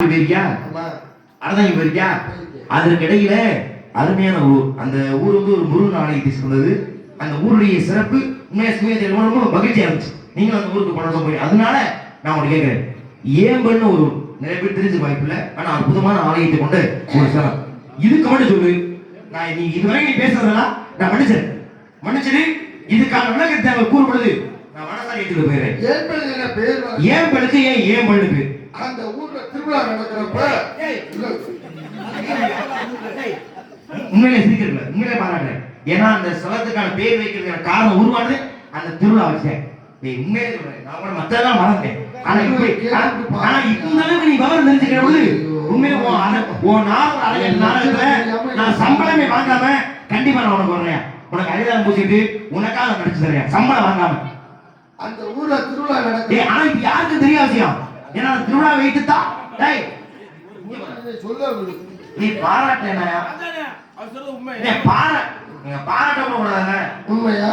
போயிருக்கியா? அதான் போயிருக்கியா? அதற்கு இடையில அருமையான ஊர். அந்த ஊர் வந்து ஒரு முருகன் ஆலயத்தை சொன்னது. அந்த ஊருடைய சிறப்பு உண்மையா ரொம்ப மகிழ்ச்சியா இருந்துச்சு. நீங்களும் அந்த ஊருக்கு பணம் போய் அதனால நான் உங்களை கேட்கிறேன், ஏம்பல்னு ஒரு நிறைய பேர் தெரிஞ்ச வாய்ப்பு இல்லை, ஆனா அற்புதமான ஆலயத்தை கொண்ட ஒரு ஸ்தலம். இதுக்கு மட்டும் சொல்லு, நான் நீ இதுவரை நீ பேசுறதெல்லாம் நான் மன்னிச்சிரு. இதுக்கான விளக்கத்தை தேவை கூறுபடுது. நான் வடசாரி எடுத்துட்டு போயிடுறேன். ஏம்பலுக்கு ஏன் ஏம்பல்னு அந்த ஊர்ல திருவிழா நடக்கிறப்ப உண்மையிலே சிரிக்கிறீங்க, உண்மையிலே பாராட்டுறேன். ஏன்னா அந்த ஸ்தலத்துக்கான பேர் வைக்கிறதுக்கான காரணம் உருவானது அந்த திருவிழா வச்சேன். உண்மையிலே சொல்றேன், நான் கூட மத்ததெல்லாம் மறந்தேன். ஆனா இந்த அளவுக்கு நீ விவரம் தெரிஞ்சுக்கிற பொழுது உண்மையிலே உன் நாடகத்துல நான் சம்பளமே வாங்காம கண்டிப்பா நான் உனக்கு வர்றேன். உனக்கு அரிதாரம் பூசிட்டு உனக்காக நடிச்சு தரேன், சம்பளம் வாங்காம. அந்த ஊர்ல திருவிழா நடக்குது. ஆனா இப்ப யாருக்கும் தெரிய அவசியம். ஏன்னா திருவிழா வைத்துத்தான் சொல்ல நீ பாராட்டேனா பாராட்ட கூடாதாங்க. உண்மையா?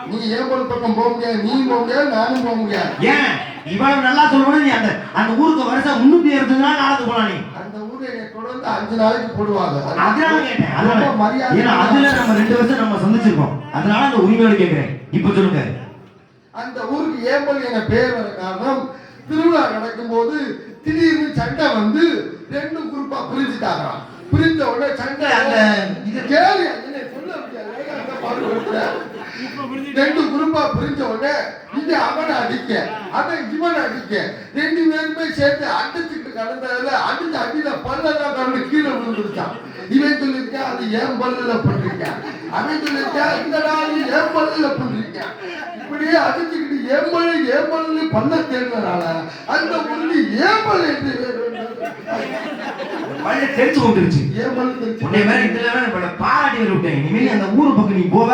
நீ ஏம்பல் பக்கம் போக முடியாது, நீ போக முடியாது, நானும் போக முடியாது. ஏன் இவ்வளவு நல்லா சொல்லும்போது நீ அந்த ஊருக்கு வருஷம் 360 நாள் நாளத்துக்கு போலாம். நீ அந்த ஊரை தொடர்ந்து 5 நாளைக்கு போடுவாங்க. அதனால கேட்டேன். ஏன்னா அதுல நம்ம 2 வருஷம் நம்ம சந்திச்சிருக்கோம். அதனால அந்த உரிமையோடு கேட்கிறேன். இப்ப சொல்லுங்க, அந்த ஊருக்கு ஏம்பல் என பேர் வர காரணம், திருவிழா நடக்கும் போது திடீர்னு சண்டை வந்து 2 குரூப்பா பிரிஞ்சுட்டாங்க. பிரிஞ்ச உடனே சண்டை கேள்வி சொல்ல முடியாது. 2 குரூப்பா பிரிஞ்ச உடனே இது அவனை அடிக்க, அவன் இவனை அடிக்க, 2 பேருமே சேர்த்து அடிச்சுட்டு கடந்ததுல அடிச்ச அடியில பல்லெல்லாம் கடந்து கீழே விழுந்துருச்சான். இவன் சொல்லிருக்கேன் அது ஏன் பல்லுல பண்ணிருக்கேன், அவன் சொல்லிருக்கேன் இல்லடா நீ ஏன் பல்லுல பண்ணிருக்கேன். இப்படியே அடிச்சுக்கிட்டு ஏம்பல் பண்ண தேர்ந்தனால அந்த உருளி ஏம்பல் என்று தெரிச்சு கொண்டுருச்சு. பாராட்டி விட்டேன். இனிமேல் அந்த ஊர் பக்கம் நீ போவ,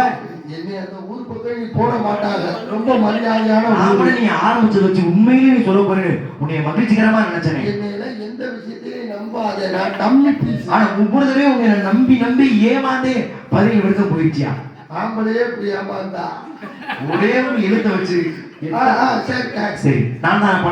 என்னை அந்த ஊர் பக்கம் நீ போட மாட்டாங்க. ரொம்ப மரியாதையான நீ ஆரம்பிச்சு வச்சு உண்மையிலே நீ சொல்ல போற உன்னைய மகிழ்ச்சிகரமா நினைச்சேன். என்னையில எந்த விஷயத்திலையும் நம்பாத, நான் நம்பி பேச. ஆனா ஒவ்வொருத்தரவே உங்களை நம்பி ஏமாந்து பதவி எடுக்க போயிடுச்சியா? ஆம்பளையே இப்படி ஏமாந்தா ஒரே ஒரு எழுத்த வச்சு சரி சரி நான் தான்